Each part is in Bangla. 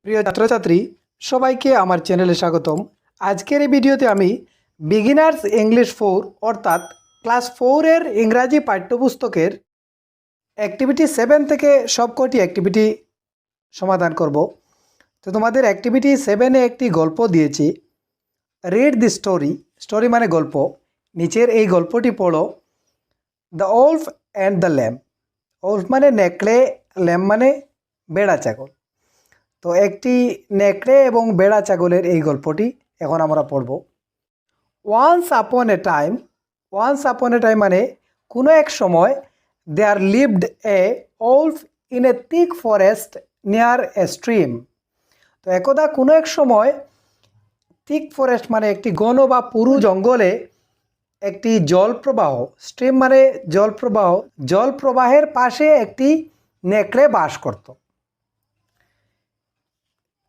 প্রিয় ছাত্রছাত্রী সবাইকে আমার চ্যানেলে স্বাগতম। আজকের এই ভিডিওতে আমি বিগিনার্স ইংলিশ 4 অর্থাৎ ক্লাস 4 এর ইংরাজি পাঠ্যপুস্তকের অ্যাক্টিভিটি 7 থেকে সবকটি অ্যাক্টিভিটি সমাধান করব। তো তোমাদের অ্যাক্টিভিটি 7-এ একটি গল্প দিয়েছি, রিড দি স্টোরি। স্টোরি মানে গল্প। নিচের এই গল্পটি পড়ো। The wolf and the lamp. Wolf মানে নেকড়ে, ল্যাম্প মানে বেড়া ছাগল। তো একটি নেকড়ে এবং বেড়া ছাগলের এই গল্পটি এখন আমরা পড়ব। ওয়ান্স আপন এ টাইম মানে কোনো এক সময়, there lived a wolf in a thick forest near a stream. তো একদা কোনো এক সময়, থিক ফরেস্ট মানে একটি ঘন বা পুরু জঙ্গলে একটি জলপ্রবাহ, স্ট্রিম মানে জলপ্রবাহ, জলপ্রবাহের পাশে একটি নেকড়ে বাস করত।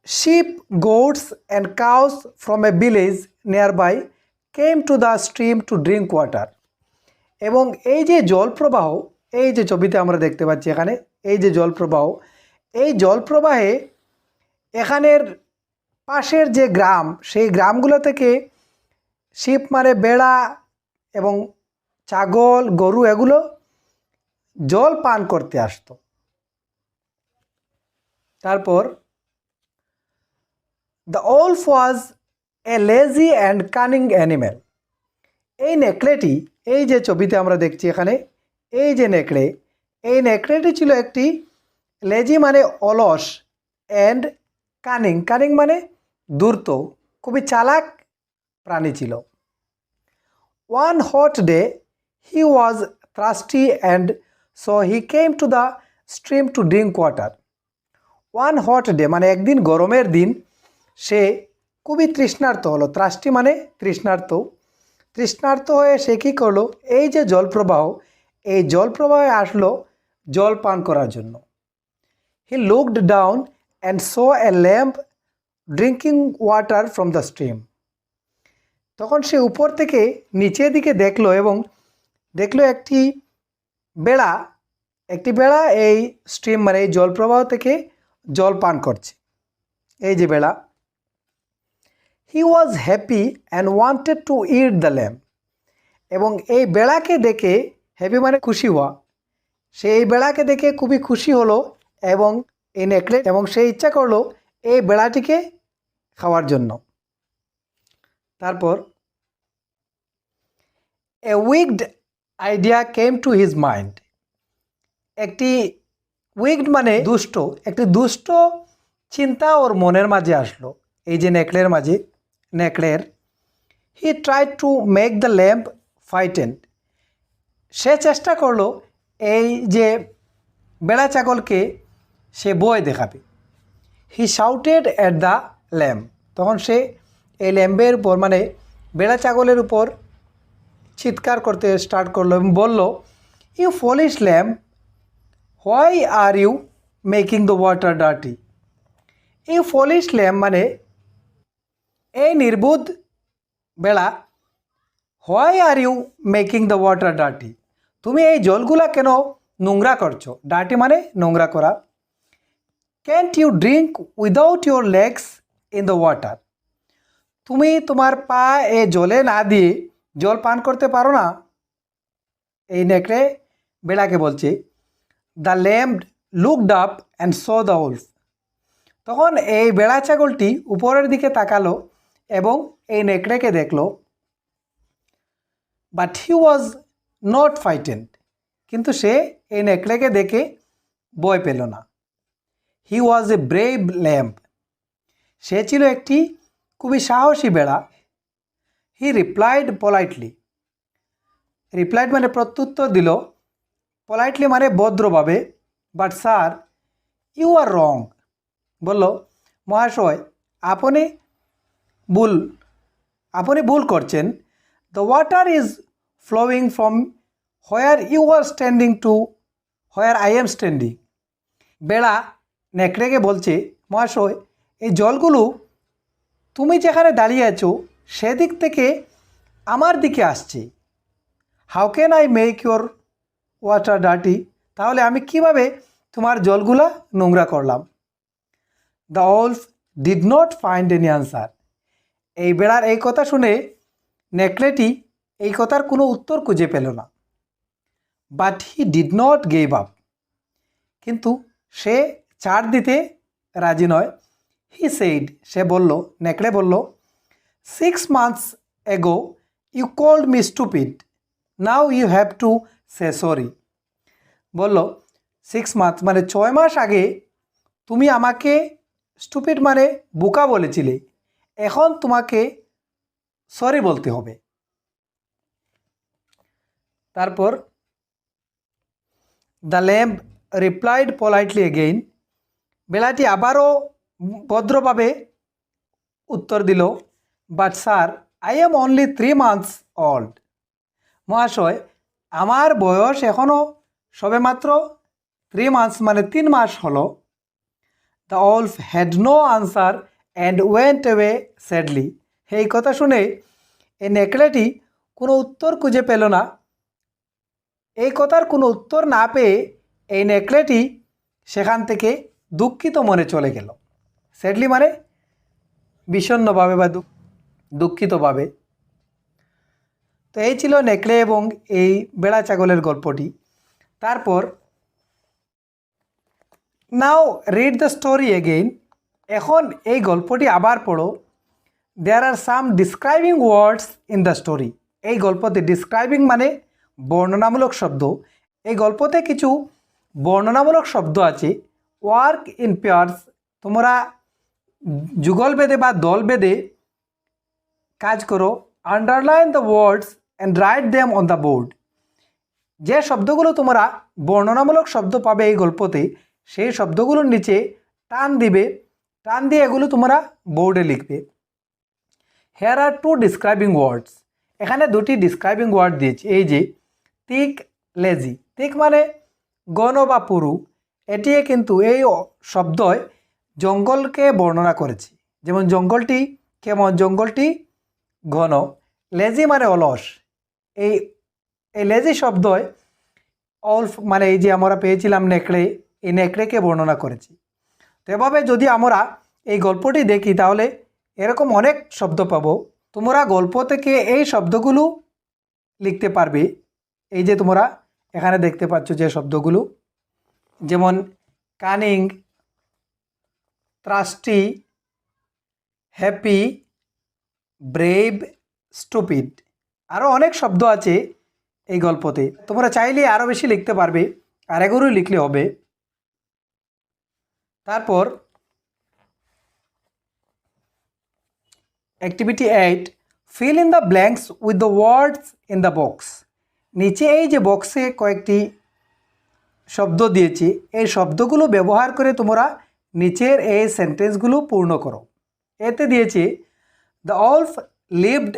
Sheep, goats and cows from a village nearby came to the stream to drink water. এবং এই যে জলপ্রবাহ, এই যে ছবিতে আমরা দেখতে পাচ্ছি এখানে, এই যে জলপ্রবাহ, এই জলপ্রবাহে এখানের পাশের যে গ্রাম, সেই গ্রামগুলো থেকে শিপ মানে বেড়া এবং ছাগল, গরু এগুলো জল পান করতে আসতো। তারপর The wolf was a lazy and cunning animal. এই নেকড়েটি, এই যে ছবিতে আমরা দেখছি এখানে, এই যে নেকড়ে, এই নেকড়েটি ছিল একটি লেজি মানে অলস, অ্যান্ড কানিং, কানিং মানে ধূর্ত, খুবই চালাক প্রাণী ছিল। One hot day he was thirsty and so he came to the stream to drink water. One hot day মানে একদিন গরমের দিন সে খুবই তৃষ্ণার্ত হলো। ত্রাষ্টি মানে তৃষ্ণার্ত। তৃষ্ণার্ত হয়ে সে কী করলো, এই যে জলপ্রবাহ, এই জলপ্রবাহে আসলো জল পান করার জন্য। He looked down and so A lamp drinking water from the stream. তখন সে উপর থেকে নিচের দিকে দেখলো এবং দেখলো একটি বেড়া, এই স্ট্রিম মানে এই জলপ্রবাহ থেকে জল পান করছে, এই যে বেড়া। He was happy and wanted to eat the lamb. এবং এই বেড়াকে দেখে, হ্যাপি মানে খুশি হওয়া, সে এই বেড়াকে দেখে খুবই খুশি হলো এবং এই নেকড়ে, এবং সে ইচ্ছা করলো এই বেড়াটিকে খাওয়ার জন্য। তারপর a wicked idea came to his mind. একটি উইকড মানে দুষ্ট, একটি দুষ্ট চিন্তা ওর মনের মাঝে আসলো, এই যে নেকড়ের মাঝে, নেকড়ের। He tried to make the lamb frightened. সে চেষ্টা করলো এই যে বেড়া ছাগলকে সে ভয় দেখাবে। He shouted at the lamb. তখন সে এই ল্যাম্পের উপর মানে বেড়া ছাগলের উপর চিৎকার করতে স্টার্ট করলো এবং বলল, you foolish lamb, why are you making the water dirty. You foolish lamb মানে এই নির্বুধ বেড়া, why are you making the water dirty, তুমি এই জলগুলা কেন নোংরা করছো? ডার্টি মানে নোংরা করা। Can't you drink without your legs in the water, তুমি তোমার পা এ জলে না দিয়ে জল পান করতে পারো না? এই নেকড়ে বেড়াকে বলছে। The lamp looked up and saw the wolf. তখন এই বেড়া ছাগলটি উপরের দিকে তাকালো এবং এই নেকড়েকে দেখলো। But he was not frightened, কিন্তু সে এই নেকড়েকে দেখে ভয় পেল না। হি ওয়াজ এ ব্রেভ ল্যাম্প, সে ছিল একটি খুবই সাহসী বেড়া। হি রিপ্লাইড পলাইটলি, রিপ্লাইড মানে প্রত্যুত্তর দিল, পলাইটলি মানে ভদ্রভাবে। But sir you are wrong, বলল, মহাশয় আপনি ভুল করছেন। The water is flowing from where you are standing to where I am standing. বেড়া নেকড়েকে বলছে, মহাশয় এই জলগুলো তুমি যেখানে দাঁড়িয়ে আছো সেদিক থেকে আমার দিকে আসছে। How can I make your water dirty, তাহলে আমি কিভাবে তোমার জলগুলা নোংরা করলাম? The wolf did not find any answer. এই বেড়ার এই কথা শুনে নেকড়েটি এই কথার কোনো উত্তর খুঁজে পেল না। But he did not gave up, কিন্তু সে ছাড় দিতে রাজি নয়। হি সেইড, সে বলল, নেকড়ে বলল, 6 months ago you called me stupid, now you have to say sorry। বলল 6 months মানে 6 মাস আগে তুমি আমাকে স্টুপিড মানে বোকা বলেছিলে, এখন তোমাকে সরি বলতে হবে। তারপর the lamb replied politely again, বেড়াটি আবারও ভদ্রভাবে উত্তর দিল, but sir I am only 3 months old. মহাশয়, আমার বয়স এখনও সবেমাত্র 3 months মানে 3 মাস হলো। The wolf had no answer and went away sadly. এই কথা শুনে এই নেকড়েটি কোনো উত্তর খুঁজে পেল না। এই কথার কোনো উত্তর না পেয়ে এই নেকড়েটি সেখান থেকে দুঃখিত মনে চলে গেল। স্যাডলি মানে বিষণ্ণভাবে বা দুঃখিতভাবে। তো এই ছিল নেকড়ে এবং এই বেড়া ছাগলের গল্পটি। তারপর now read the story again, এখন এই গল্পটি আবার পড়ো। There are some describing words in the story. এই গল্পতে ডিসক্রাইবিং মানে বর্ণনামূলক শব্দ। এই গল্পতে কিছু বর্ণনামূলক শব্দ আছে। ওয়ার্ক ইন পেয়ার্স, তোমরা যুগল বেঁধে বা দল বেঁধে কাজ করো। Underline the words and write them on the board. যে শব্দগুলো তোমরা বর্ণনামূলক শব্দ পাবে এই গল্পতে, সেই শব্দগুলোর নিচে টান দিবে, টান দিয়ে এগুলো তোমরা বোর্ডে লিখবে। হেয়ার আর 2 ডিসক্রাইবিং ওয়ার্ডস, এখানে 2টি ডিসক্রাইবিং ওয়ার্ড দিয়েছি। এই যে তিক, লেজি। তিক মানে গণ বা পুরু, এটি কিন্তু এই শব্দই জঙ্গলকে বর্ণনা করেছি। যেমন জঙ্গলটি কেমন, জঙ্গলটি ঘন। লেজি মানে অলস, এই লেজি শব্দই ওলফ মানে এই যে আমরা পেয়েছিলাম নেকড়ে, এই নেকড়েকে বর্ণনা করেছি। তো এভাবে যদি আমরা এই গল্পটি দেখি তাহলে এরকম অনেক শব্দ পাবো। তোমরা গল্প থেকে এই শব্দগুলো লিখতে পারবে। এই যে তোমরা এখানে দেখতে পাচ্ছ যে শব্দগুলো, যেমন cunning, trusty, happy, brave, stupid, আরও অনেক শব্দ আছে এই গল্পতে। তোমরা চাইলে আরও বেশি লিখতে পারবে, আর এগুলোই লিখলে হবে। তারপর activity 8, feel in the blanks with the words in the box. নিচে এই যে বক্সে কয়েকটি শব্দ দিয়েছি, এই শব্দগুলো ব্যবহার করে তোমরা নিচের এই সেন্টেন্সগুলো পূর্ণ করো। এতে দিয়েছি the wolf lived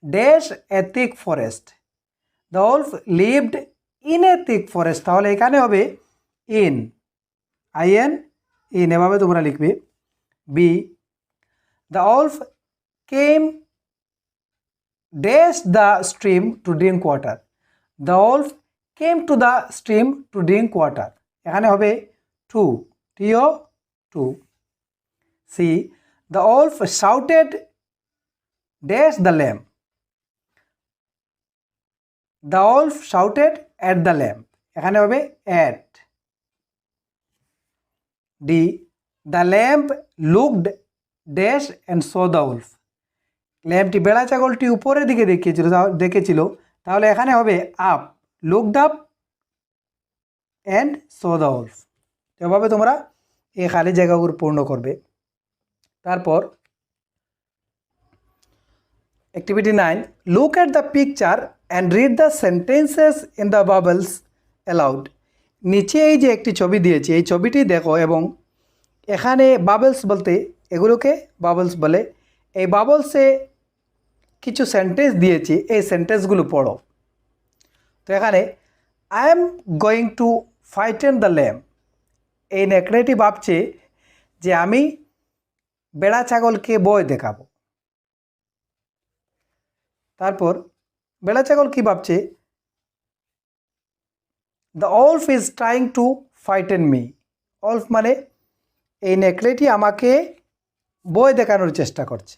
dash a thick forest. The wolf lived in a thick forest, তাহলে এখানে হবে ইন, আইএন, ইন, এভাবে তোমরা লিখবে। B, the wolf came dash the stream to drink water. The wolf came to the stream to drink water, এখানে হবে to, T O, to. C, the wolf shouted dash the lamb. The wolf shouted at the lamb, এখানে হবে at. D, the lamp looked dash and saw the wolf. ল্যাম্পটি বেড়া ছাগলটি উপরের দিকে দেখেছিল, তাহলে এখানে হবে up, looked up and saw the wolf. এভাবে তোমরা এই খালি জায়গাগুলো পূর্ণ করবে। তারপর activity 9, look at the picture and read the sentences in the bubbles aloud. নিচে এই যে একটি ছবি দিয়েছি, এই ছবিটি দেখো এবং এখানে বাবলস বলতে এগুলোকে বাবলস বলে। এই বাবলসে কিছু সেন্টেন্স দিয়েছি, এই সেন্টেন্সগুলো পড়ো। তো এখানে I am going to frighten the lamb. এই নেকড়েটি ভাবছে যে আমি বেড়া ছাগলকে ভয় দেখাবো। তারপর বেড়া ছাগল কি ভাবছে, the wolf is trying to frighten me. Wolf মানে এই নেকড়েটি আমাকে বই দেখানোর চেষ্টা করছে।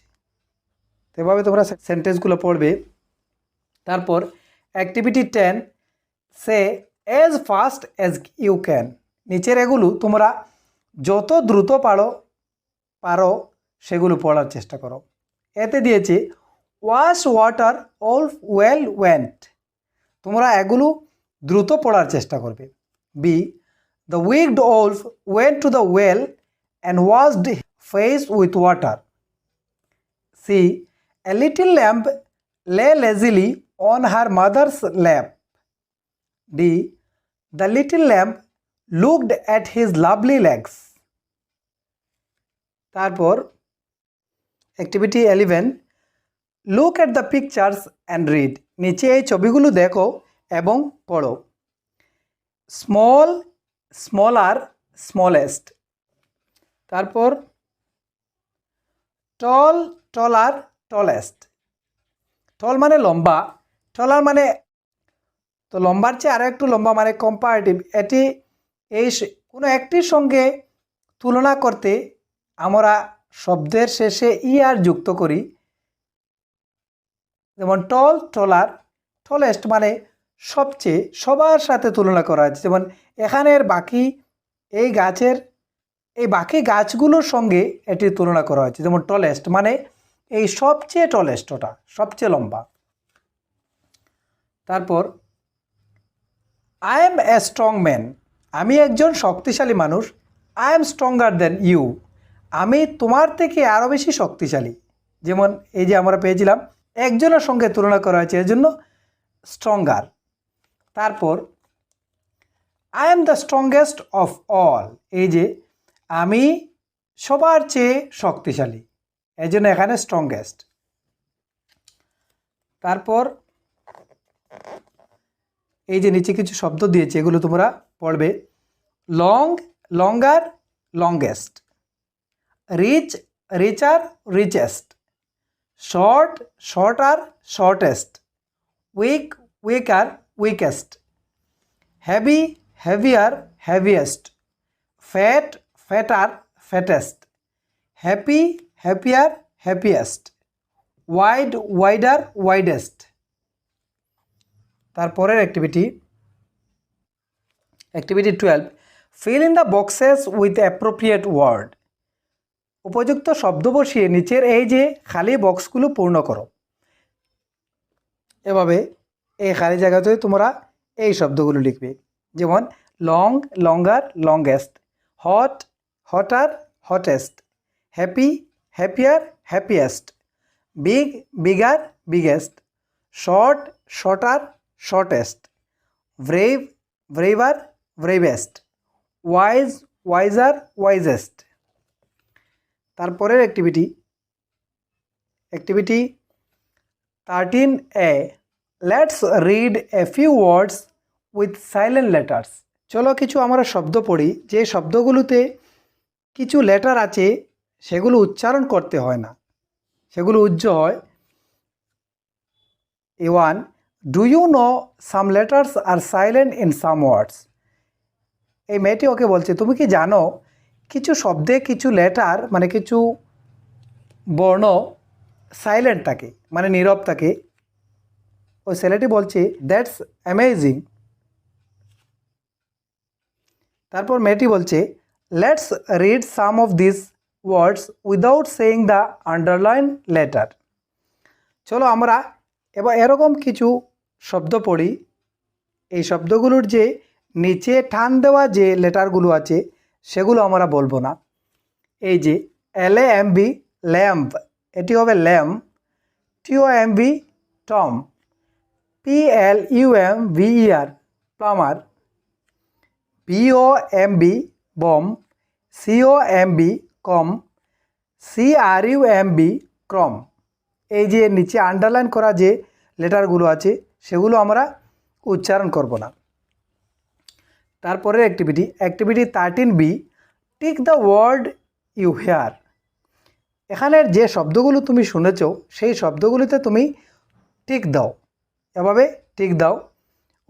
এভাবে তোমরা সেন্টেন্সগুলো পড়বে। তারপর activity 10, say as fast as you can. নিচের এগুলো তোমরা যত দ্রুত পারো সেগুলো পড়ার চেষ্টা করো। এতে দিয়েছে wash water all well went, তোমরা এগুলো দ্রুত পড়ার চেষ্টা করবে। B, the wicked wolf went to the well and washed face with water. C, a little lamb lay lazily on her mother's lap. D, the little lamb looked at his lovely legs. তারপর activity 11, look at the pictures and read. নিচে এই ছবিগুলো দেখো এবং পড়ো। Small, smaller, smallest. তারপর টল, টলার, টলেস্ট। টল মানে লম্বা, টলার মানে তো লম্বার চেয়ে আরও একটু লম্বা মানে কম্পারেটিভ। এটি এই কোনো একটির সঙ্গে তুলনা করতে আমরা শব্দের শেষে আর যুক্ত করি, যেমন টল, টলার, টলেস্ট মানে সবচেয়ে, সবার সাথে তুলনা করা হয়েছে। যেমন এখানের বাকি বাকি গাছগুলোর সঙ্গে এটির তুলনা করা হয়েছে। যেমন টলেস্ট মানে এই সবচেয়ে টলেস্ট, ওটা সবচেয়ে লম্বা। তারপর I am a strong man, আমি একজন শক্তিশালী মানুষ। I am stronger than you, আমি তোমার থেকে আরও বেশি শক্তিশালী। যেমন এই যে আমরা পেয়েছিলাম একজনের সঙ্গে তুলনা করা হয়েছে, এর জন্য স্ট্রঙ্গার। তারপর I am the strongest of all, এই যে আমি সবার চেয়ে শক্তিশালী, এই জন্য এখানে স্ট্রংগেস্ট। তারপর এই যে নিচে কিছু শব্দ দিয়েছে, এগুলো তোমরা পড়বে। Long, longer, longest. Rich, richer, richest. Short, shorter, shortest. Weak, weaker, weakest. Heavy, heavier, heaviest. Fat, fatter, fattest. Happy, happier, happiest. Wide, wider, widest. তারপরের activity 12, fill in the boxes with appropriate word. উপযুক্ত শব্দ বসিয়ে নিচের এই যে খালি বক্সগুলো পূর্ণ করো। এভাবে এই খালি জায়গাতে তোমরা এই শব্দগুলো লিখবে। যেমন long, longer, longest. Hot, hotter, hottest. Happy, happier, happiest. Big, bigger, biggest. Short, shorter, shortest. Brave, braver, bravest. Wise, wiser, wisest. তারপরের activity 13A, let's read a few words with silent letters. চলো কিছু আমরা শব্দ পড়ি যে শব্দগুলোতে কিছু লেটার আছে, সেগুলো উচ্চারণ করতে হয় না, সেগুলো উজ্জ হয়। A1, do you know some letters are silent in some words. এই মেয়েটি ওকে বলছে, তুমি কি জানো কিছু শব্দে কিছু লেটার মানে কিছু বর্ণ সাইলেন্ট থাকে, মানে নীরব থাকে। ওই ছেলেটি বলছে দ্যাটস অ্যামেজিং। তারপর মেয়েটি বলছে let's read some of this words without saying the underline letter. চলো আমরা এবার এরকম কিছু শব্দ পড়ি, এই শব্দগুলোর যে নিচে টান দেওয়া যে লেটারগুলো আছে সেগুলো আমরা বলবো না। এই যে LAMB, ল্যাম্প, এটি হবে lamp. TOMB, Tom. PLUMVER, plumber. BOMB, bomb. COMB, কম। CRUMB, ক্রম। এই যে নিচে আন্ডারলাইন করা যে লেটারগুলো আছে সেগুলো আমরা উচ্চারণ করব না। তারপরের activity 13B, tick the word you hear. এখানের যে শব্দগুলো তুমি শুনেছ সেই শব্দগুলিতে তুমি টিক দাও, এভাবে টিক দাও।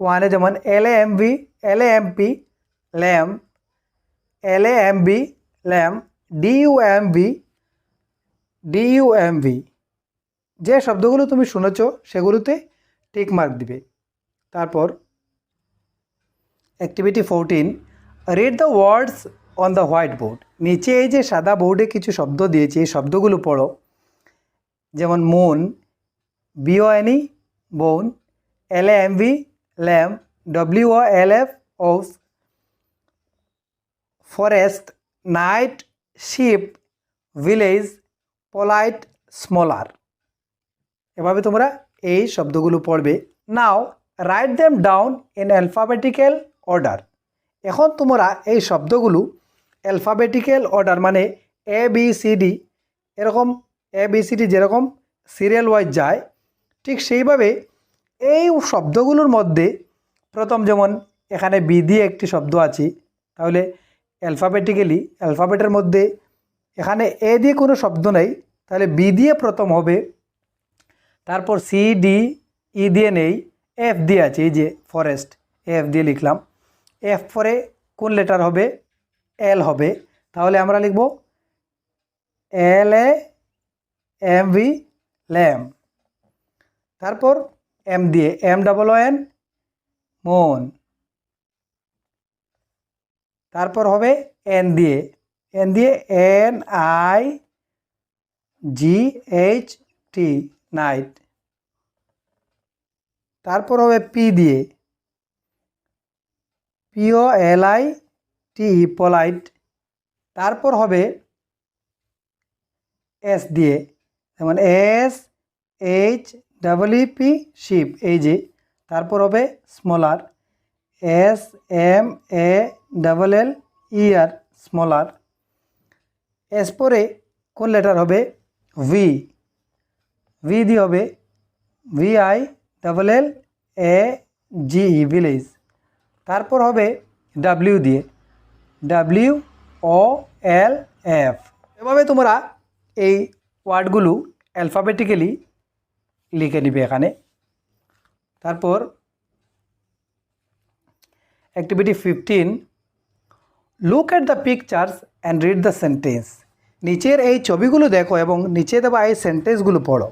ওয়ানে যেমন LAMB, LAMP, lamp. LAMB, lamp, DUMV, যে শব্দগুলো তুমি শুনেছ সেগুলোতে টিক মার্ক দিবে। তারপর activity 14, read the words on the white board. নিচে এই যে সাদা বোর্ডে কিছু শব্দ দিয়েছি, এই শব্দগুলো পড়ো। যেমন moon, BONE bone, LAMV lamb, WOLF ওস, forest, night, sheep, village, polite, smaller. এভাবে তোমরা এই শব্দগুলো পড়বে। Now write them down in alphabetical order. এখন তোমরা এই শব্দগুলো অ্যালফাবেটিক্যাল অর্ডার মানে ABCD, এরকম ABCD যেরকম সিরিয়াল ওয়াইজ যায়, ঠিক সেইভাবে এই শব্দগুলোর মধ্যে প্রথম যেমন এখানে বি দিয়ে একটি শব্দ আছে, তাহলে অ্যালফাবেটের মধ্যে এখানে এ দিয়ে কোনো শব্দ নেই, তাহলে বি দিয়ে প্রথম হবে। তারপর CD, ই দিয়ে নেই, F দিয়ে আছে, এই যে ফরেস্ট, F দিয়ে লিখলাম। F পরে কোন লেটার হবে? L হবে, তাহলে আমরা লিখব LAMV ল্যাম। তারপর M দিয়ে, MOON মন। তারপর হবে N দিয়ে, NIGHT নাইট। তারপর হবে P দিয়ে, POLITE পোলাইট। তারপর হবে S দিয়ে, যেমন SHEEP শিপ, এই যে। তারপর হবে স্মলার, SMALLER স্মলার। এস পরে কোন লেটার হবে? ভি দিয়ে হবে VILLAGE ভিলেজ। তারপর হবে ডাব্লিউ দিয়ে, WOLF। এভাবে তোমরা এই ওয়ার্ডগুলো অ্যালফাবেটিক্যালি লিখে নিবে এখানে। তারপর activity 15, look at the pictures and read the sentence. নিচের এই ছবিগুলো দেখো এবং নিচে দেওয়া এই সেন্টেন্সগুলো পড়ো।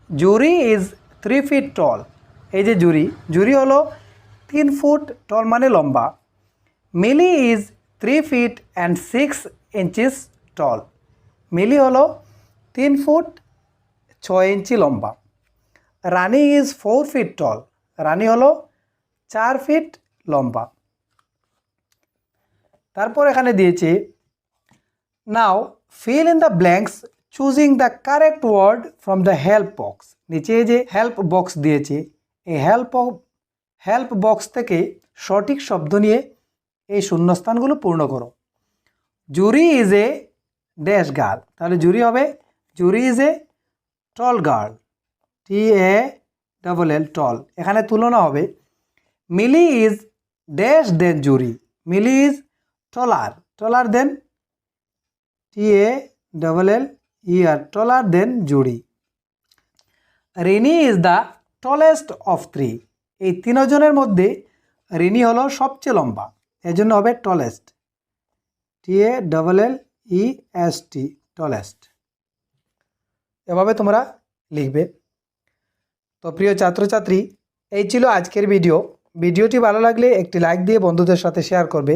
জুরি ইজ 3 feet টল। এই যে জুরি হলো 3 ফুট টল মানে লম্বা। মিলি ইজ 3 feet and 6 inches টল। মিলি হলো 3 ফুট 6 ইঞ্চি লম্বা। রানী ইজ 4 feet টল। রানী হলো 4 ফিট লম্বা। তারপর এখানে দিয়েছে now fill in the blanks choosing the correct word from the help box. নিচে যে হেল্প বক্স দিয়েছে, এই হেল্প বক্স থেকে সঠিক শব্দ নিয়ে এই শূন্যস্থানগুলো পূর্ণ করো। Juri is a dash girl, তাহলে জুরি হবে Juri is a tall girl, TALL tall. এখানে তুলনা হবে Mili is dash than Juri, Mili is taller than TALLER taller than Juri. Rini is the tallest of 3। এই তিনজনের মধ্যে রিনি হলো সবচেয়ে লম্বা, এজন্য হবে টলেস্ট, TALLEST টলেস্ট। এভাবে তোমরা লিখবে। তো প্রিয় ছাত্রছাত্রী, এই ছিল আজকের ভিডিওটি ভালো লাগলে একটি লাইক দিয়ে বন্ধুদের সাথে শেয়ার করবে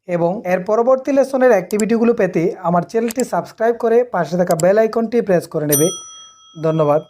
এবং এর পরবর্তী লেসনের অ্যাক্টিভিটিগুলো পেতে আমার চ্যানেলটি সাবস্ক্রাইব করে পাশে থাকা বেল আইকনটি প্রেস করে নেবে। ধন্যবাদ।